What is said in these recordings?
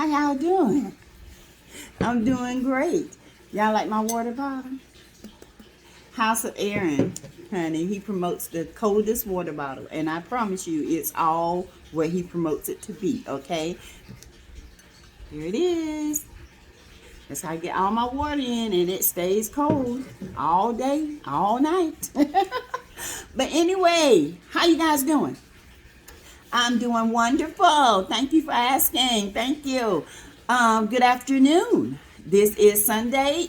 How y'all doing? I'm doing great. Y'all like my water bottle? House of Aaron, honey. He promotes the coldest water bottle. And I promise you, it's all where he promotes it to be, okay? Here it is. That's how I get all my water in, and it stays cold all day, all night. But anyway, how you guys doing? I'm doing wonderful. Thank you for asking. Thank you. Good afternoon. This is Sunday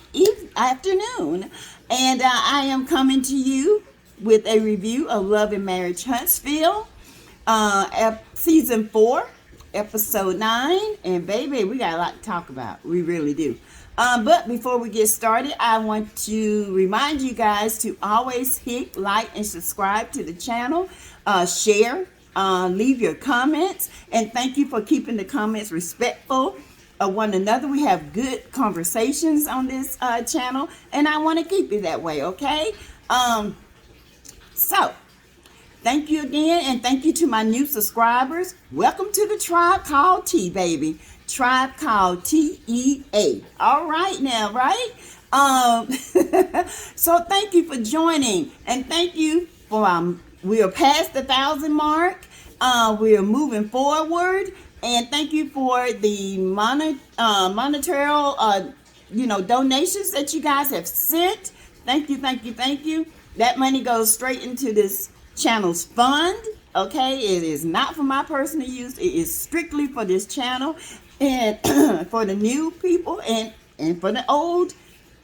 afternoon, and I am coming to you with a review of Love and Marriage Huntsville, Season 4, Episode 9. And baby, we got a lot to talk about. We really do. But before we get started, I want to remind you guys to always hit like and subscribe to the channel, share, leave your comments, and thank you for keeping the comments respectful of one another. We have good conversations on this channel, and I want to keep it that way, okay? So thank you again, and thank you to my new subscribers. Welcome to the tribe called T, baby. Tribe called TEA. All right now, right? So thank you for joining, and thank you for we are past the 1,000 mark. We are moving forward, and thank you for the monetary donations that you guys have sent. Thank you, thank you, thank you. That money goes straight into this channel's fund. Okay, it is not for my personal use. It is strictly for this channel and for the new people and for the old,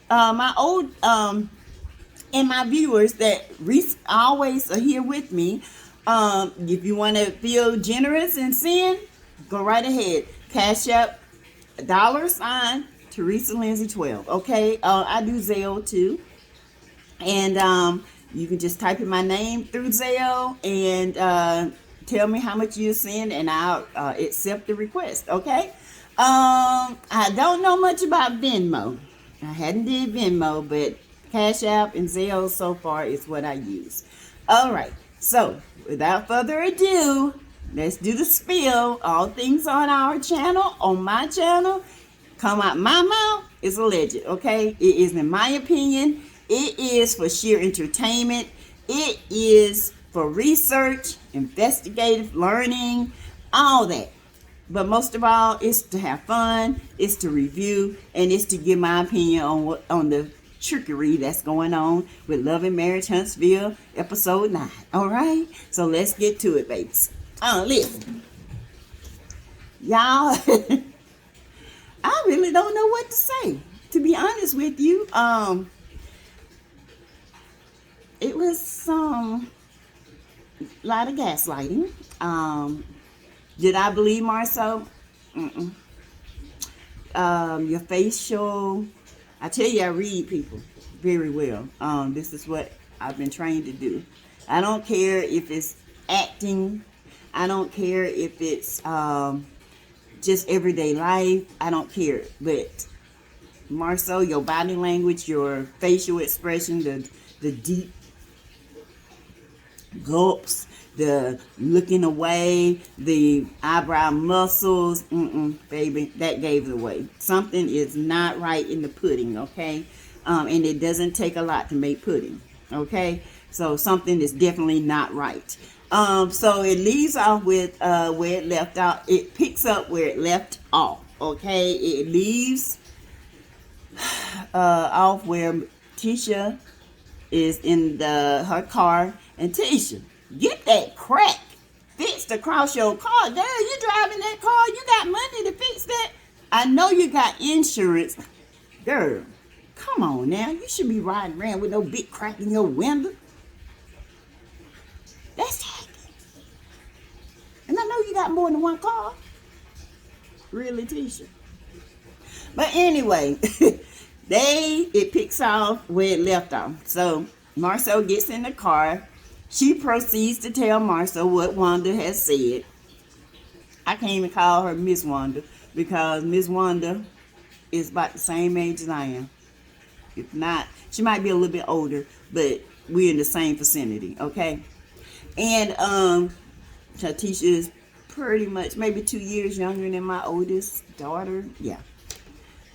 my old and my viewers that always are here with me. If you want to feel generous and send, go right ahead. Cash up $sign Teresa Lindsay 12. Okay, I do Zelle too, and you can just type in my name through Zelle and tell me how much you send, and I'll accept the request. Okay. I don't know much about Venmo. I hadn't did Venmo, but Cash App and Zelle so far is what I use. All right. So without further ado, let's do the spiel. All things on our channel, on my channel, come out my mouth is alleged. Okay. It is, in my opinion, it is for sheer entertainment. It is for research, investigative learning, all that. But most of all, it's to have fun, it's to review, and it's to give my opinion on the trickery that's going on with Love and Marriage Huntsville, Episode 9. All right? So let's get to it, babies. Listen. Y'all, I really don't know what to say. To be honest with you, it was a lot of gaslighting. Did I believe MARSAU? Your facial, I tell you, I read people very well. This is what I've been trained to do. I don't care if it's acting. I don't care if it's just everyday life. I don't care. But MARSAU, your body language, your facial expression, the deep gulps, the looking away, the eyebrow muscles, baby, that gave it away. Something is not right in the pudding, okay? And it doesn't take a lot to make pudding, okay? So something is definitely not right. So it leaves off with where it left out. It picks up where it left off, okay? It leaves off where Tisha is in her car, and Tisha, get that crack fixed across your car. Girl, you driving that car. You got money to fix that. I know you got insurance. Girl, come on now. You should be riding around with no big crack in your window. That's tacky. And I know you got more than one car. Really, Tisha? But anyway, it picks off where it left off. So MARSAU gets in the car. She proceeds to tell MARSAU what Wanda has said. I can't even call her Miss Wanda because Miss Wanda is about the same age as I am. If not, she might be a little bit older, but we're in the same vicinity, okay? And Tisha is pretty much maybe 2 years younger than my oldest daughter. Yeah.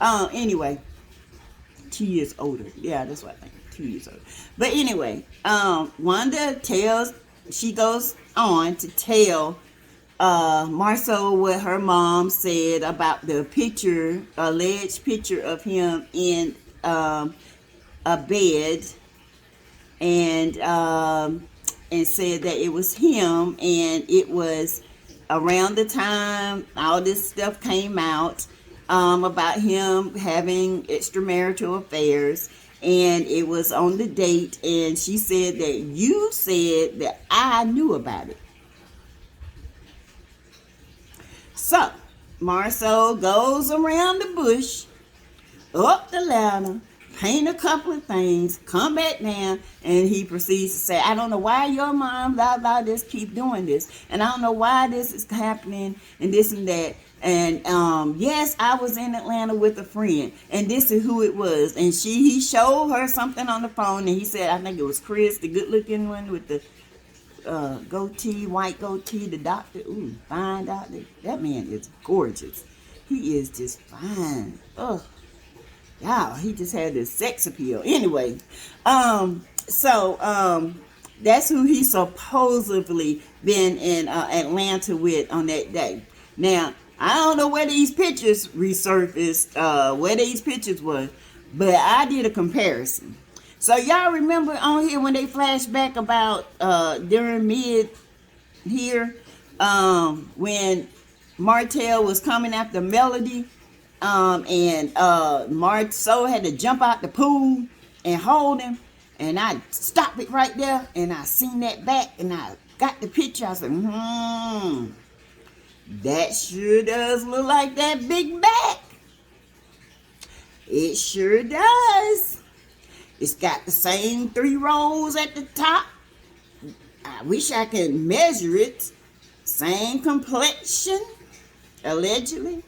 Anyway, 2 years older. Yeah, that's what I think. 2 years older. But anyway, Wanda she goes on to tell MARSAU what her mom said about the alleged picture of him in a bed, and said that it was him, and it was around the time all this stuff came out about him having extramarital affairs, and it was on the date, and she said that you said that I knew about it. So MARSAU goes around the bush, up the ladder, paint a couple of things, come back down, and he proceeds to say, I don't know why your mom, blah, blah, just keep doing this. And I don't know why this is happening, and this and that. And yes, I was in Atlanta with a friend, and this is who it was. And he showed her something on the phone, and he said, I think it was Chris, the good-looking one with the goatee, white goatee, the doctor. Ooh, fine doctor. That man is gorgeous. He is just fine. Ugh. Wow, he just had this sex appeal. Anyway, that's who he supposedly been in Atlanta with on that day. Now, I don't know where these pictures resurfaced, where these pictures were, but I did a comparison. So y'all remember on here when they flash back about during mid here, when Martell was coming after Melody, and MARSAU had to jump out the pool and hold him, and I stopped it right there, and I seen that back, and I got the picture. I said, that sure does look like that big back. It sure does. It's got the same 3 rows at the top. I wish I could measure it. Same complexion, allegedly.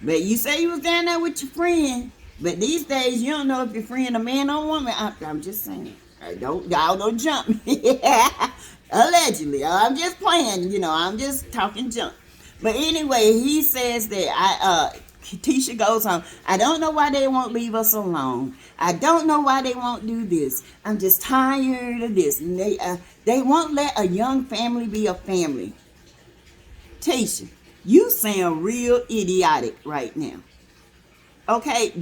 But you say you was down there with your friend. But these days, you don't know if your friend a man or woman. I'm just saying. Y'all don't jump me. Allegedly. I'm just playing. I'm just talking junk. But anyway, he says that Tisha goes on, I don't know why they won't leave us alone. I don't know why they won't do this. I'm just tired of this. And they won't let a young family be a family. Tisha, you sound real idiotic right now. Okay,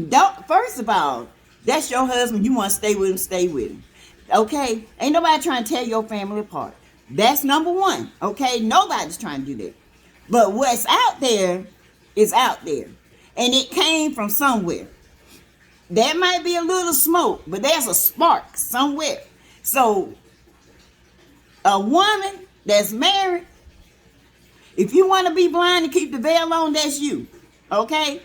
first of all, that's your husband. You want to stay with him, stay with him. Okay, ain't nobody trying to tear your family apart. That's number one. Okay, nobody's trying to do that. But what's out there is out there. And it came from somewhere. There might be a little smoke, but there's a spark somewhere. So, a woman that's married, if you want to be blind and keep the veil on, that's you. Okay?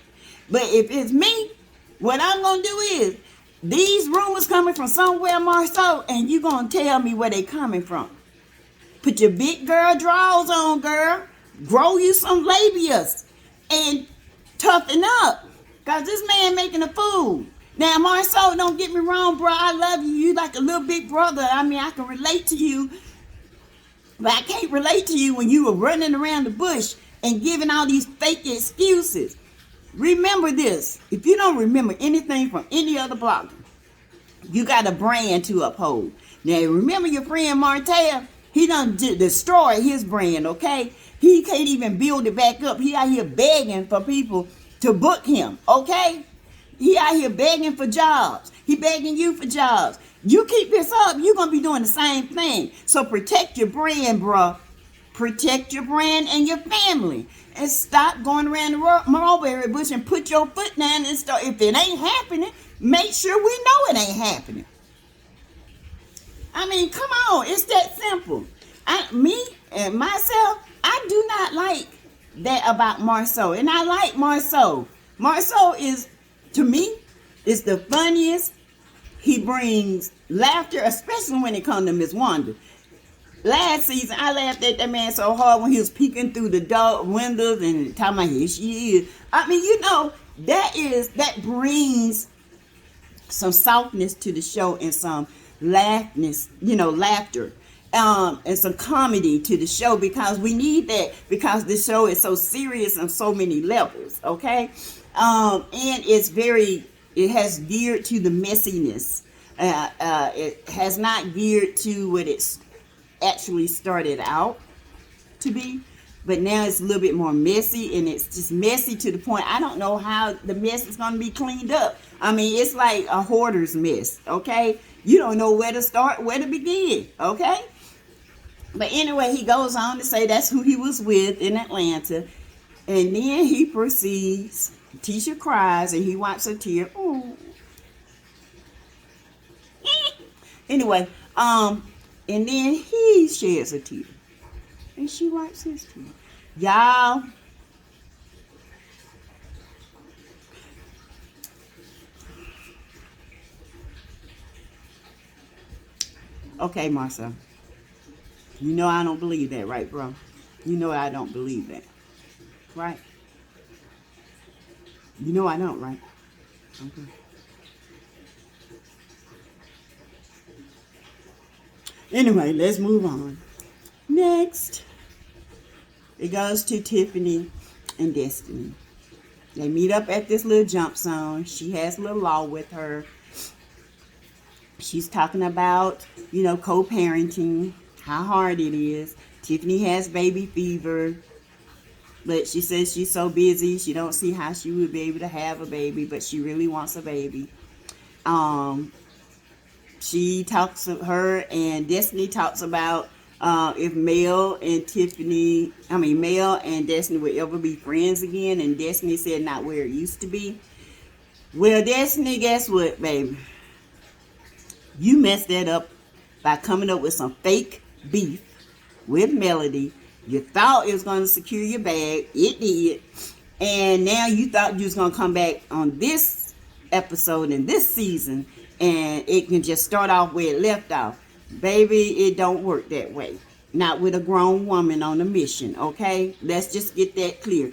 But if it's me, what I'm going to do is, these rumors coming from somewhere, MARSAU, and you going to tell me where they coming from. Put your big girl drawers on, girl. Grow you some labias. And toughen up. Because this man making a fool. Now, MARSAU, don't get me wrong, bro. I love you. You like a little big brother. I mean, I can relate to you. But I can't relate to you when you were running around the bush and giving all these fake excuses. Remember this. If you don't remember anything from any other blogger, you got a brand to uphold. Now, remember your friend Martell? He done destroyed his brand, okay? He can't even build it back up. He out here begging for people to book him, okay? He out here begging for jobs. He begging you for jobs. You keep this up, you're going to be doing the same thing. So protect your brand, bro. Protect your brand and your family. And stop going around the mulberry bush and put your foot down and start. If it ain't happening, make sure we know it ain't happening. I mean, come on. It's that simple. Me and myself, I do not like that about MARSAU. And I like MARSAU. MARSAU is, to me, is the funniest. He brings laughter, especially when it comes to Miss Wanda. Last season, I laughed at that man so hard when he was peeking through the door windows and talking about, here she is. I mean, that brings some softness to the show and some laughter. and some comedy to the show, because we need that, because the show is so serious on so many levels. Okay. And it has geared to the messiness. It has not geared to what it's actually started out to be, but now it's a little bit more messy, and it's just messy to the point I don't know how the mess is going to be cleaned up. I mean, it's like a hoarder's mess. Okay. You don't know where to start, where to begin. Okay. But anyway, he goes on to say that's who he was with in Atlanta. And then he proceeds, Tisha cries and he wipes a tear. Ooh. Anyway, and then he sheds a tear. And she wipes his tear. Y'all, okay, MARSAU. You know I don't believe that, right, bro? You know I don't believe that, right? You know I don't, right? Okay. Anyway, let's move on. Next, it goes to Tiffany and Destiny. They meet up at this little jump zone. She has little Law with her. She's talking about, co-parenting, how hard it is. Tiffany has baby fever, but she says she's so busy, she don't see how she would be able to have a baby, but she really wants a baby. She talks to her, and Destiny talks about if Mel and Destiny would ever be friends again, and Destiny said not where it used to be. Well, Destiny, guess what, baby? You messed that up by coming up with some fake beef with Melody. You thought it was going to secure your bag. It did. And now you thought you was going to come back on this episode in this season, and it can just start off where it left off. Baby, it don't work that way. Not with a grown woman on a mission, okay? Let's just get that clear.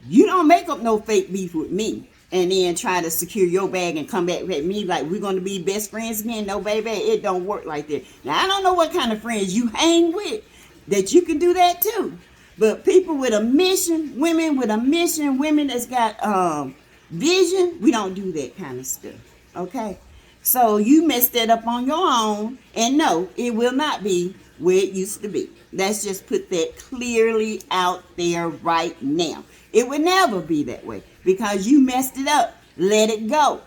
You don't make up no fake beef with me and then try to secure your bag and come back at me like we're going to be best friends again. No, baby, it don't work like that. Now, I don't know what kind of friends you hang with that you can do that too. But people with a mission, women with a mission, women that's got vision, we don't do that kind of stuff, okay? So you messed that up on your own, and no, it will not be where it used to be. Let's just put that clearly out there right now. It would never be that way because you messed it up. Let it go.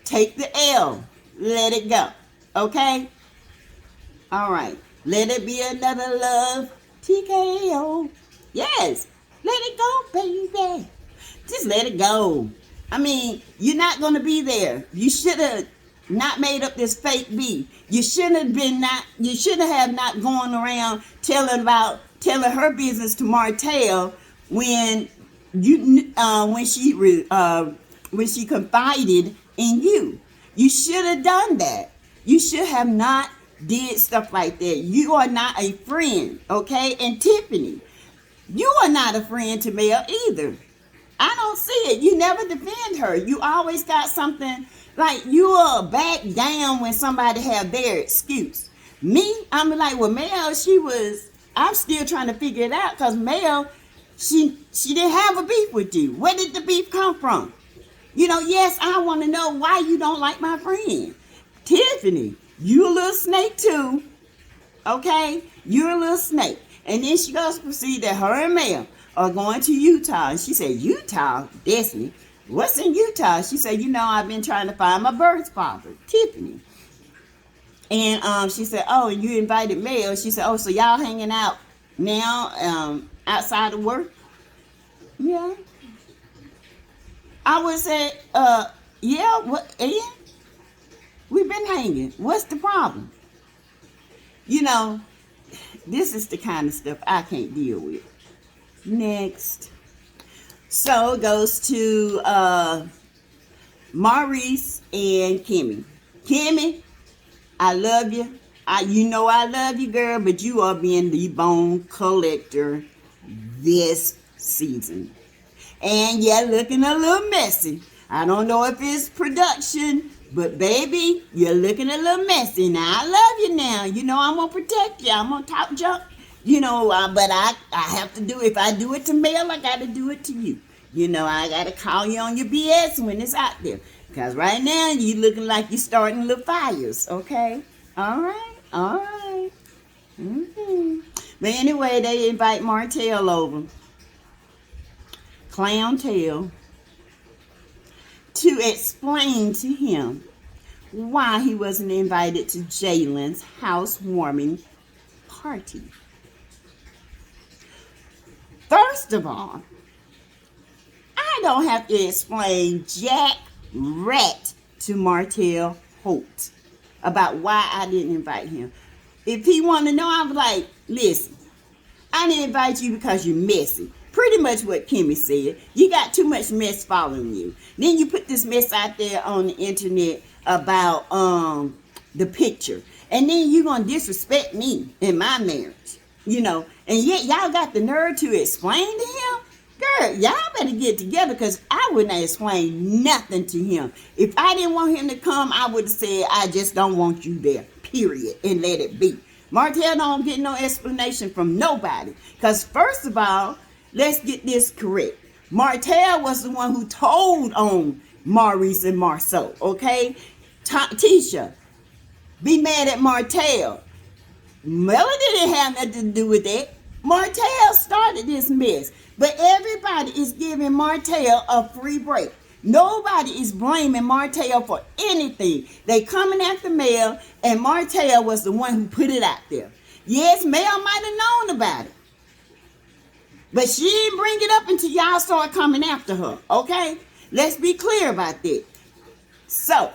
Take the L. Let it go. Okay? All right. Let it be another love. TKO. Yes. Let it go, baby. Just let it go. I mean, you're not going to be there. You should have not made up this fake beef. You shouldn't have not going around telling her business to Martell when she confided in you. You should have done that. You should have not did stuff like that. You are not a friend, okay? And Tiffany, you are not a friend to Mel either. I don't see it. You never defend her. You always got something like you are back down when somebody have their excuse. Me, I'm like, well, Mel, I'm still trying to figure it out because Mel, she didn't have a beef with you. Where did the beef come from? Yes, I want to know why you don't like my friend. Tiffany, you a little snake too. Okay? You're a little snake. And then she goes to proceed that her and Mel are going to Utah. And she said, Utah? Destiny, what's in Utah? She said, I've been trying to find my birth father, Tiffany. And she said, oh, and you invited Mel. She said, oh, so y'all hanging out now outside of work? Yeah. I would say, yeah, what, and we've been hanging. What's the problem? This is the kind of stuff I can't deal with. Next. So it goes to Maurice and Kimmy. Kimmy, I love you. I love you, girl, but you are being the bone collector this season. And you're looking a little messy. I don't know if it's production But baby, you're looking a little messy. Now I love you now. You know I'm gonna protect you. I'm gonna talk junk. You know, but I have to do, if I do it to Mel, I gotta do it to you. You know, I gotta call you on your BS when it's out there. Because right now you looking like you're starting little fires, okay? All right. But anyway, they invite Martell over, Clown Tail, to explain to him why he wasn't invited to JAYLYNS' housewarming party. First of all, I don't have to explain jack rat to Martell Holt about why I didn't invite him. If he want to know, I'm like, listen, I didn't invite you because you're messy. Pretty much what Kimmy said. You got too much mess following you. Then you put this mess out there on the internet about the picture. And then you're going to disrespect me in my marriage. You know, and yet y'all got the nerve to explain to him? Girl, y'all better get together, because I wouldn't have explained nothing to him. If I didn't want him to come, I would have said, I just don't want you there, period, and let it be. Martell don't get no explanation from nobody. Because first of all, let's get this correct. Martell was the one who told on Maurice and MARSAU, okay? Tisha, be mad at Martell. Melody didn't have nothing to do with that. Martell started this mess. But everybody is giving Martell a free break. Nobody is blaming Martell for anything. They coming after Mel, and Martell was the one who put it out there. Yes, Mel might have known about it, but she didn't bring it up until y'all started coming after her, okay? Let's be clear about that. So,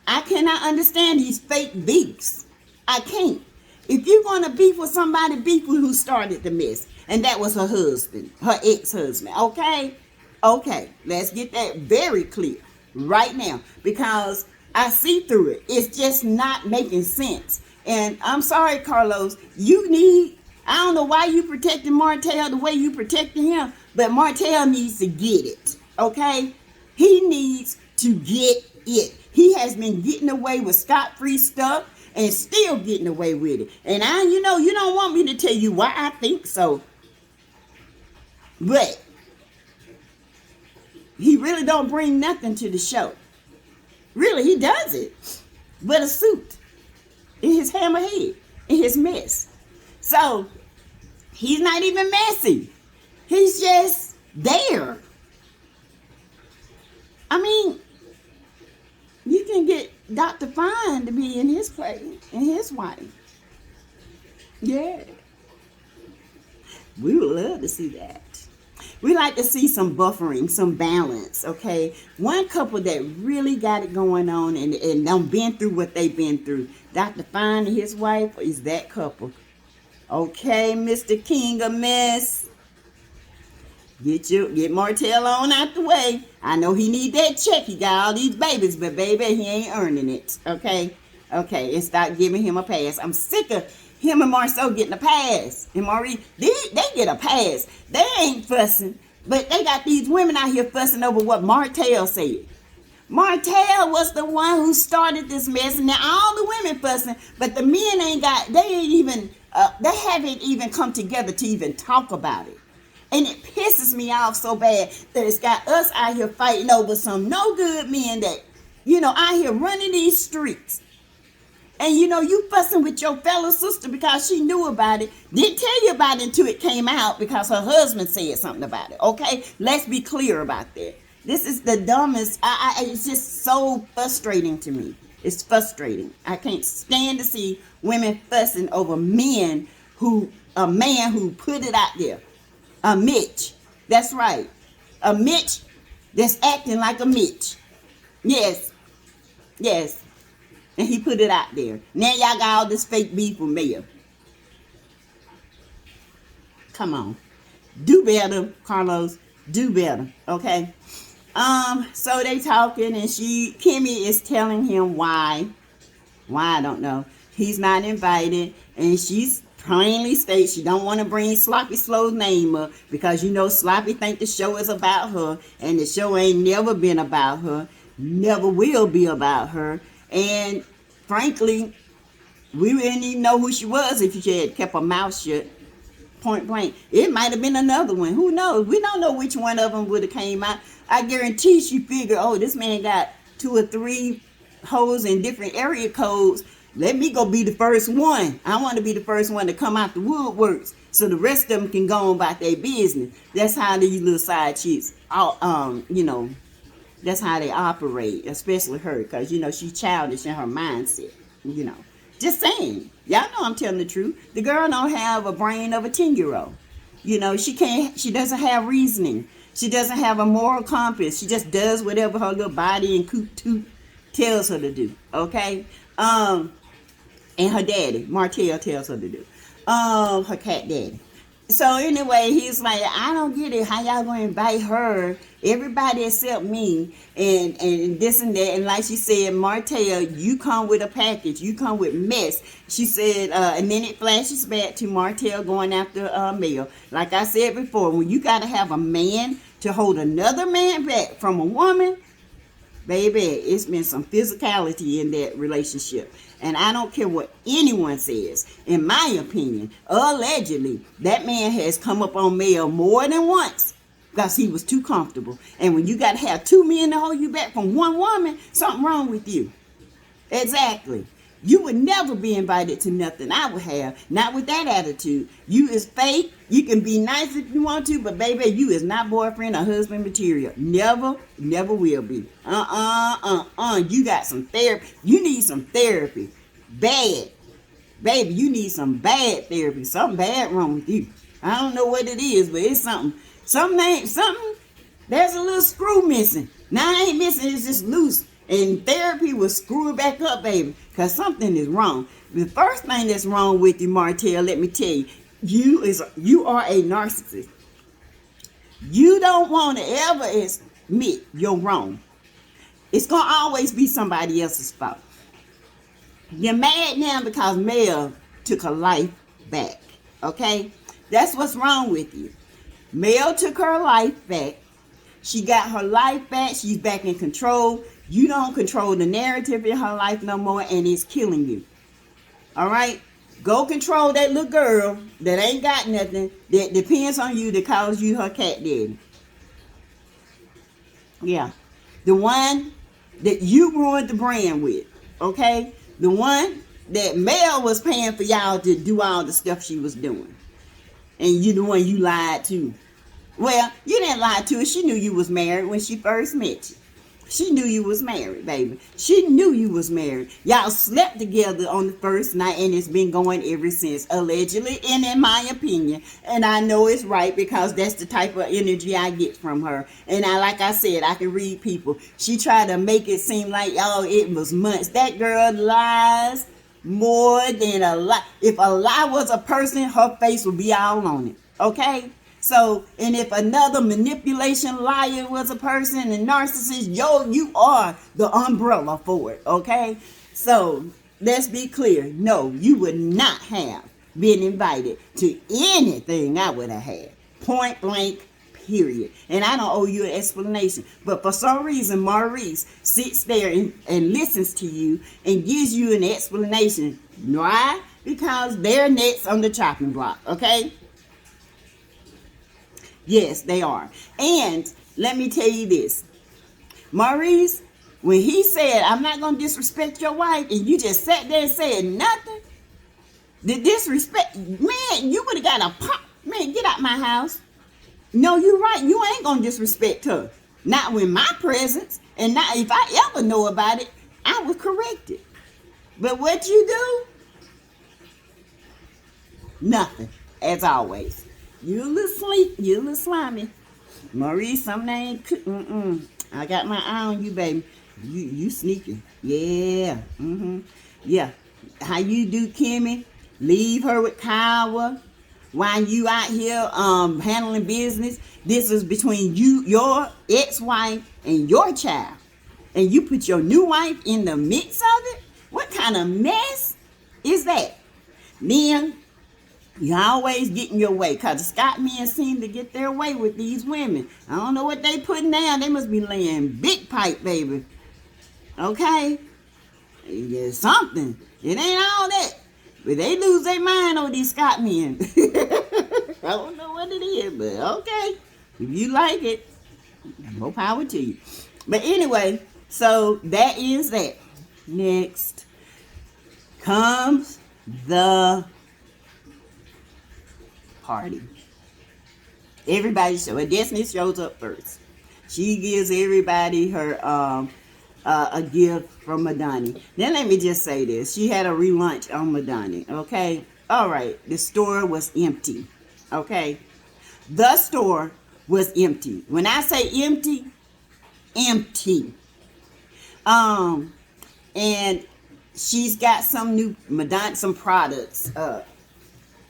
I cannot understand these fake beefs. I can't. If you're going to beef with somebody, beef with who started the mess. And that was her husband, her ex-husband, okay? Okay, let's get that very clear right now, because I see through it. It's just not making sense. And I'm sorry, Carlos, I don't know why you protecting Martell the way you protecting him, but Martell needs to get it, okay? He needs to get it. He has been getting away with scot-free stuff and still getting away with it. And you don't want me to tell you why I think so. But he really don't bring nothing to the show. Really, he does it. But a suit in his hammerhead, in his mess. So, he's not even messy. He's just there. I mean, you can get Dr. Fine to be in his place, and his wife. Yeah. We would love to see that. We like to see some buffering, some balance, okay? One couple that really got it going on and done been through what they've been through. Dr. Fine and his wife is that couple. Okay, Mr. King of Mess. Get Martell on out the way. I know he need that check. He got all these babies, but baby, he ain't earning it, okay? Okay, and stop giving him a pass. I'm sick of him and MARSAU getting a pass. And Maurice, they get a pass. They ain't fussing. But they got these women out here fussing over what Martell said. Martell was the one who started this mess. And now all the women fussing. But the men they haven't even come together to even talk about it. And it pisses me off so bad that it's got us out here fighting over some no good men that, out here running these streets. And you fussing with your fellow sister because she knew about it. Didn't tell you about it until it came out because her husband said something about it. Okay? Let's be clear about that. This is the dumbest. It's just so frustrating to me. It's frustrating. I can't stand to see women fussing over a man who put it out there. A Mitch. That's right. A Mitch that's acting like a Mitch. Yes. Yes. And he put it out there. Now y'all got all this fake beef with Mel. Come on. Do better, Carlos. Do better. Okay? So they talking, and Kimmy is telling him why. Why, I don't know. He's not invited. And she's plainly states she don't want to bring Sloppy Slow's name up because Sloppy think the show is about her, and the show ain't never been about her. never will be about her. And frankly, we didn't even know who she was if she had kept her mouth shut. Point blank. It might have been another one. Who knows? We don't know which one of them would have came out. I guarantee she figured, oh, this man got 2 or 3 hoes in different area codes. Let me go be the first one. I want to be the first one to come out the woodworks so the rest of them can go on about their business. That's how these little side chicks, that's how they operate, especially her, because, she's childish in her mindset, Just saying. Y'all know I'm telling the truth. The girl don't have a brain of a 10-year-old. She doesn't have reasoning. She doesn't have a moral compass. She just does whatever her little body and coot toot tells her to do. Okay? And her daddy, Martell, tells her to do. Her cat daddy. So anyway, he's like, I don't get it. How y'all going to invite her, everybody except me, and this and that. And like she said, Martell, you come with a package. You come with mess. She said, and then it flashes back to Martell going after Mel. Like I said before, when you got to have a man to hold another man back from a woman, baby, it's been some physicality in that relationship. And I don't care what anyone says. In my opinion, allegedly, that man has come up on Mel more than once because he was too comfortable. And when you got to have 2 men to hold you back from one woman, something wrong with you. Exactly. You would never be invited to nothing I would have. Not with that attitude. You is fake. You can be nice if you want to, but baby, you is not boyfriend or husband material. Never will be. You got some therapy. You need some therapy. Bad. Baby, you need some bad therapy. Something bad wrong with you. I don't know what it is, but it's something. Something. There's a little screw missing. Now I ain't missing, it's just loose. And therapy will screw it back up, baby, because something is wrong. The first thing that's wrong with you, Martell, let me tell you, you are a narcissist. You don't want to ever admit you're wrong. It's going to always be somebody else's fault. You're mad now because Mel took her life back, okay? That's what's wrong with you. Mel took her life back. She got her life back. She's back in control. You don't control the narrative in her life no more, and it's killing you. All right? Go control that little girl that ain't got nothing, that depends on you, that calls you her cat daddy. Yeah. The one that you ruined the brand with, okay? The one that Mel was paying for y'all to do all the stuff she was doing. And you the one you lied to. Well, you didn't lie to her. She knew you was married when she first met you. She knew you was married, baby. She knew you was married. Y'all slept together on the first night, and it's been going ever since, allegedly, and in my opinion. And I know it's right because that's the type of energy I get from her. And like I said, I can read people. She tried to make it seem like, oh, it was months. That girl lies more than a lie. If a lie was a person, her face would be all on it. Okay? So, and if another manipulation liar was a person and narcissist, you are the umbrella for it, okay? So, let's be clear. No, you would not have been invited to anything I would have had. Point blank, period. And I don't owe you an explanation. But for some reason, Maurice sits there and listens to you and gives you an explanation. Why? Because they're next on the chopping block, okay? Yes, they are. And let me tell you this. Maurice, when he said, I'm not going to disrespect your wife, and you just sat there and said nothing, the disrespect, man, you would have got a pop. Man, get out my house. No, you're right. You ain't going to disrespect her. Not with my presence. And not if I ever know about it, I would correct it. But what you do? Nothing, as always. You a little slimy. Maurice, something ain't, I got my eye on you, baby. You sneaking. Yeah, yeah. How you do, Kimmy? Leave her with Kyle while you out here handling business. This is between you, your ex-wife, and your child. And you put your new wife in the mix of it? What kind of mess is that? Then you always get in your way, because the Scott men seem to get their way with these women. I don't know what they putting down. They must be laying big pipe, baby. Okay? There's something. It ain't all that. But they lose their mind on these Scott men. I don't know what it is, but okay. If you like it, more power to you. But anyway, so that is that. Next comes the party. Everybody Destiny shows up first. She gives everybody her a gift from Madani. Then let me just say this. She had a relaunch on Madani. Okay? Alright. The store was empty. Okay? The store was empty. When I say empty, empty. And she's got some new Madani, some products.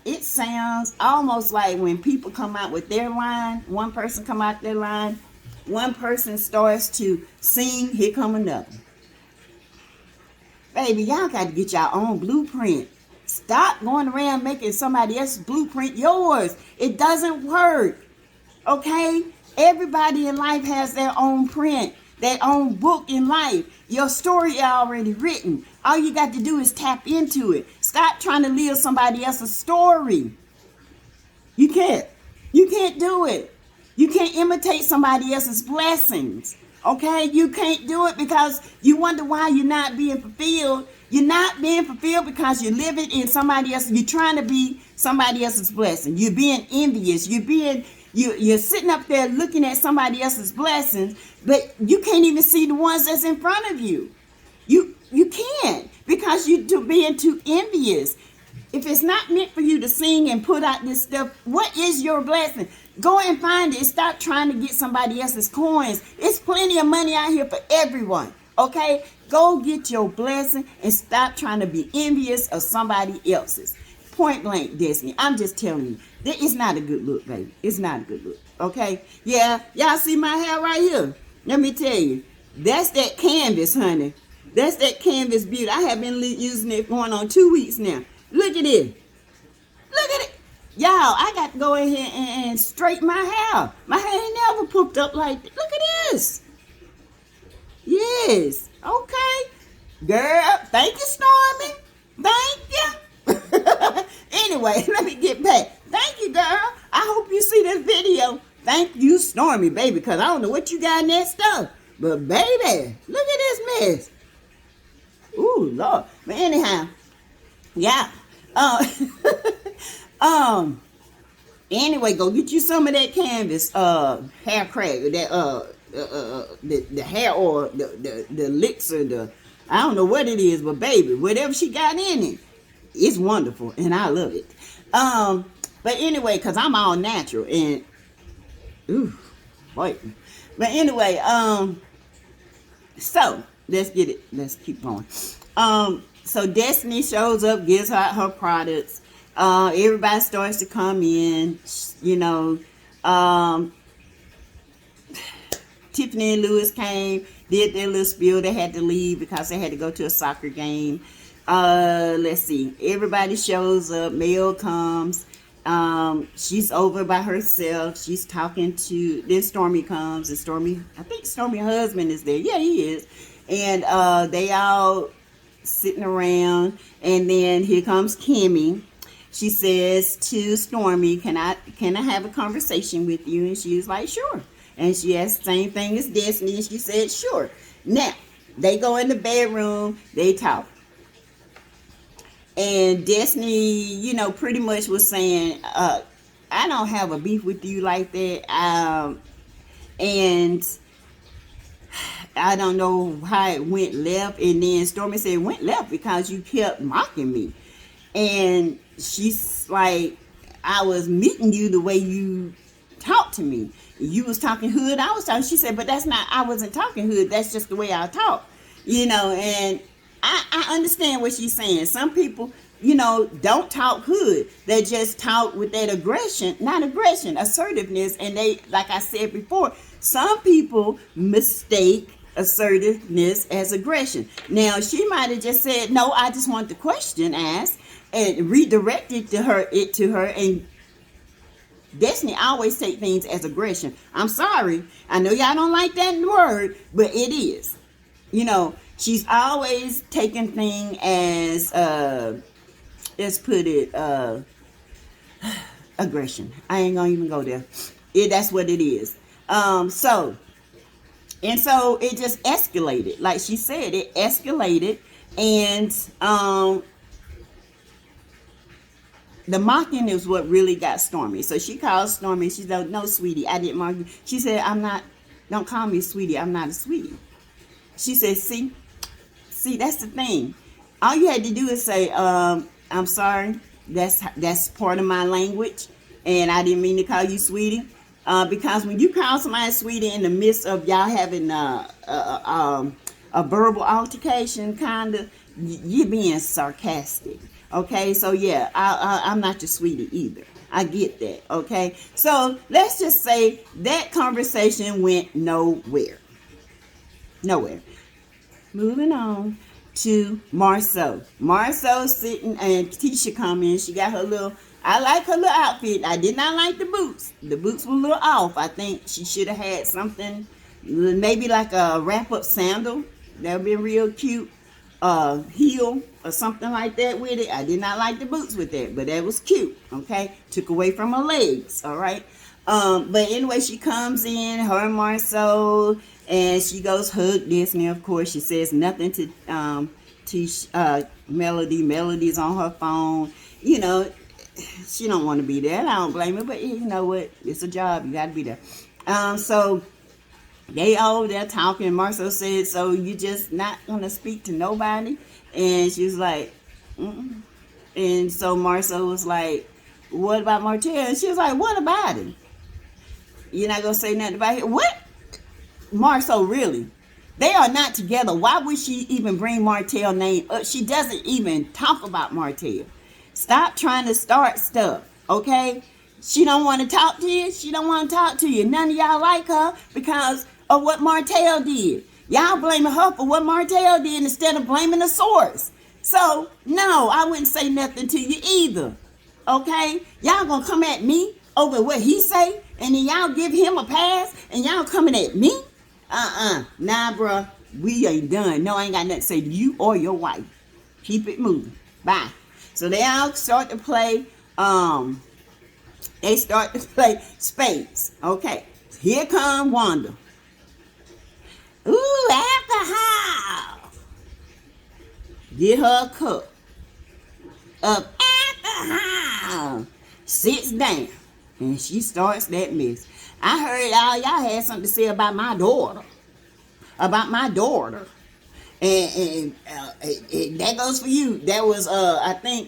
It sounds almost like when people come out with their line, one person come out their line, one person starts to sing, here come another. Baby, y'all got to get your own blueprint. Stop going around making somebody else's blueprint yours. It doesn't work. Okay? Everybody in life has their own print, their own book in life. Your story already written. All you got to do is tap into it. Stop trying to live somebody else's story. You can't. You can't do it. You can't imitate somebody else's blessings. Okay? You can't do it because you wonder why you're not being fulfilled. You're not being fulfilled because you're living in somebody else. You're trying to be somebody else's blessing. You're being envious. You're sitting up there looking at somebody else's blessings, but you can't even see the ones that's in front of you. You can't because you're being too envious. If it's not meant for you to sing and put out this stuff, what is your blessing? Go and find it. Stop trying to get somebody else's coins. It's plenty of money out here for everyone. Okay? Go get your blessing and stop trying to be envious of somebody else's. Point blank, Destiny. I'm just telling you. It's not a good look, baby. It's not a good look. Okay? Yeah. Y'all see my hair right here? Let me tell you. That's that canvas, honey. That's that canvas beauty. I have been using it going on 2 weeks now. Look at it. Look at it. Y'all, I got to go in here and straighten my hair. My hair ain't never pooped up like this. Look at this. Yes. Okay. Girl, thank you, Stormy. Thank you. Anyway, let me get back. Thank you, girl. I hope you see this video. Thank you, Stormy, baby, because I don't know what you got in that stuff. But, baby, look at this mess. Ooh, Lord. But anyhow, yeah. Anyway, go get you some of that canvas hair crack, that the hair oil, the elixir, I don't know what it is, but baby, whatever she got in it, it's wonderful and I love it. But anyway, because I'm all natural and ooh, boy. But anyway, so let's get it. Let's keep going. So Destiny shows up, gives her her products. Everybody starts to come in. You know, Tiffany and Lewis came, did their little spiel. They had to leave because they had to go to a soccer game. Let's see. Everybody shows up. Mel comes. She's over by herself. She's talking to, then Stormy comes, and Stormy, I think Stormy's husband is there. Yeah, he is. And they all sitting around, and then here comes Kimmy. She says to Stormy, can I have a conversation with you? And she was like, sure. And she asked the same thing as Destiny, and she said, sure. Now, they go in the bedroom, they talk. And Destiny, you know, pretty much was saying, I don't have a beef with you like that. And I don't know how it went left. And then Stormy said, it went left because you kept mocking me. And she's like, I was meeting you the way you talked to me. You was talking hood, I was talking. She said, but that's not, I wasn't talking hood. That's just the way I talk. You know, and I understand what she's saying. Some people, you know, don't talk hood. They just talk with that aggression, not aggression, assertiveness. And they, like I said before, some people mistake assertiveness as aggression. Now, she might have just said, no, I just want the question asked and redirected to her, and Destiny always take things as aggression. I'm sorry. I know y'all don't like that word, but it is. You know, she's always taking thing as let's put it aggression. I ain't gonna even go there. That's what it is. So it just escalated. Like she said, it escalated, and the mocking is what really got Stormy. So she called Stormy. She said, "No, sweetie, I didn't mock you." She said, "I'm not. Don't call me sweetie. I'm not a sweetie." She said, "See, that's the thing. All you had to do is say, I'm sorry. That's part of my language, and I didn't mean to call you sweetie." Because when you call somebody sweetie in the midst of y'all having a verbal altercation, kind of, you're being sarcastic. Okay, so yeah, I'm not your sweetie either. I get that. Okay, so let's just say that conversation went nowhere. Nowhere. Moving on to MARSAU. MARSAU sitting, and Tisha come in. She got her little, I like her little outfit. I did not like the boots. The boots were a little off. I think she should have had something, maybe like a wrap-up sandal. That would be real cute. Heel or something like that with it. I did not like the boots with that, but that was cute. Okay, took away from her legs. All right. But anyway, she comes in, her and MARSAU, and she goes hug Disney. Of course, she says nothing to Melody. Melody's on her phone. You know, she don't want to be there. I don't blame her, but you know what? It's a job. You got to be there. So they all there talking. MARSAU said, "So you just not gonna speak to nobody?" And she was like, mm-mm. And so MARSAU was like, "What about Martell?" And she was like, "What about him? You're not gonna say nothing about him?" What? MARSAU, really? They are not together. Why would she even bring Martell's name up? She doesn't even talk about Martell. Stop trying to start stuff, okay? She don't want to talk to you. She don't want to talk to you. None of y'all like her because of what Martell did. Y'all blaming her for what Martell did instead of blaming the source. So, no, I wouldn't say nothing to you either, okay? Y'all gonna come at me over what he say, and then y'all give him a pass, and y'all coming at me? Nah, bruh, we ain't done. No, I ain't got nothing to say to you or your wife. Keep it moving. Bye. So they all start to play, spades. Okay, here come Wanda. Ooh, alcohol. Get her a cup of alcohol. Sits down, and she starts that mess. I heard y'all had something to say about my daughter. And that goes for you. That was, I think,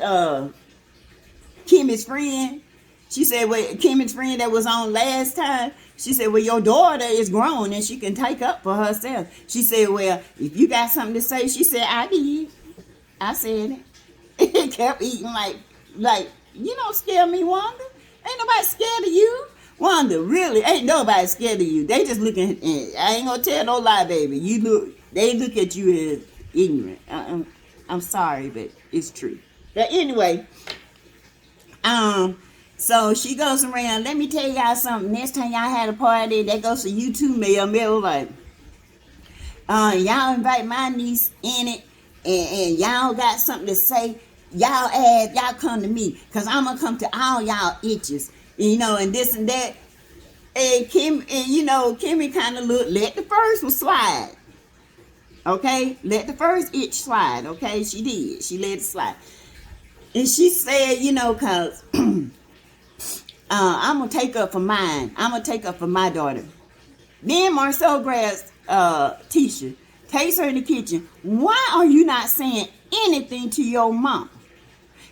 Kimmy's friend. She said, well, Kimmy's friend that was on last time, she said, well, your daughter is grown and she can take up for herself. She said, well, if you got something to say, she said, I did. I said it. It kept eating like, you don't scare me, Wanda. Ain't nobody scared of you. Wanda, really, ain't nobody scared of you. They just looking, I ain't gonna tell no lie, baby. They look at you as ignorant. I'm sorry, but it's true. But anyway, so she goes around, let me tell y'all something. Next time y'all had a party, that goes for you too, Mel. Mel was like, y'all invite my niece in it, and y'all got something to say, y'all come to me, because I'm going to come to all y'all itches, you know, and this and that. And Kimmy kind of let the first one slide. Okay? Let the first itch slide. Okay? She did. She let it slide. And she said, you know, because I'm going to take up for mine. I'm going to take up for my daughter. Then MARSAU grabs Tisha, takes her in the kitchen. Why are you not saying anything to your mom?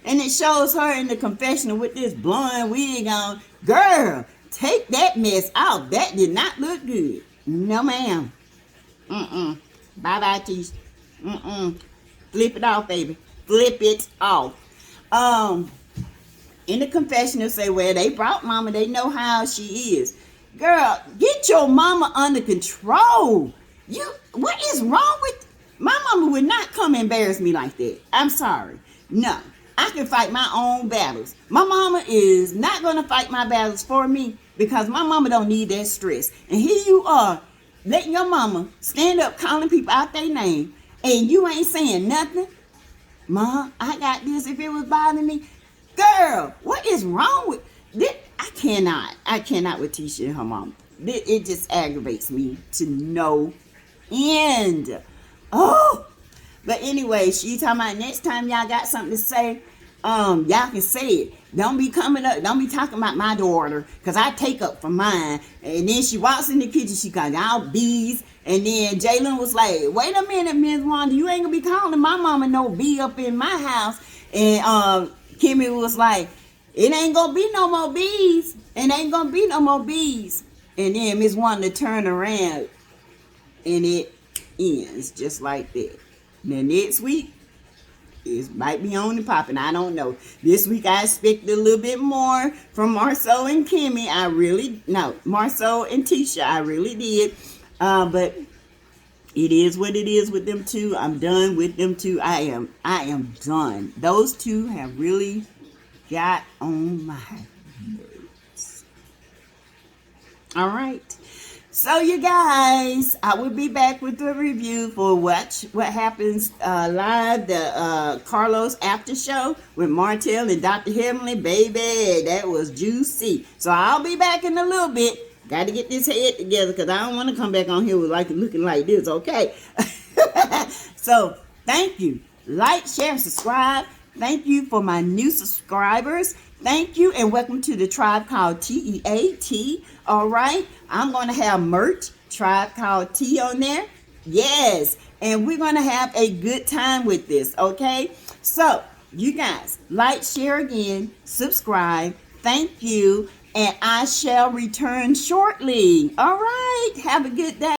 And it shows her in the confessional with this blonde wig on. Girl, take that mess off. That did not look good. No, ma'am. Bye-bye, Tisha. Flip it off, baby. Flip it off. In the confessional say, well, they brought mama. They know how she is. Girl, get your mama under control. What is wrong with... My mama would not come embarrass me like that. I'm sorry. No. I can fight my own battles. My mama is not going to fight my battles for me because my mama don't need that stress. And here you are letting your mama stand up calling people out their name and you ain't saying nothing. Mom, I got this if it was bothering me. Girl, what is wrong with this? I cannot with Tisha and her mom. It just aggravates me to no end. Oh, but anyway, she talking about next time y'all got something to say, y'all can say it. Don't be coming up, don't be talking about my daughter, because I take up for mine. And then she walks in the kitchen, she calls out bees. And then Jaylyn was like, wait a minute, Ms. Wanda, you ain't gonna be calling my mama no bee up in my house. And Kimmy was like, it ain't gonna be no more bees. It ain't gonna be no more bees. And then Ms. Wanda turned around and it ends just like that. Now next week, it might be on and popping. I don't know. This week I expected a little bit more from MARSAU and Kimmy. MARSAU and Tisha. I really did. But it is what it is with them two. I'm done with them two. I am done. Those two have really got on my nerves. All right. So you guys, I will be back with the review for what happens live, the Carlos after show with Martell and Dr. Heavenly. Baby, that was juicy. So I'll be back in a little bit. Got to get this head together because I don't want to come back on here with looking like this, okay? So thank you. Like, share, and subscribe. Thank you for my new subscribers. Thank you, and welcome to the tribe called TEAT. All right, I'm going to have merch, tribe called T on there. Yes, and we're going to have a good time with this, okay? So, you guys, like, share again, subscribe. Thank you, and I shall return shortly. All right, have a good day.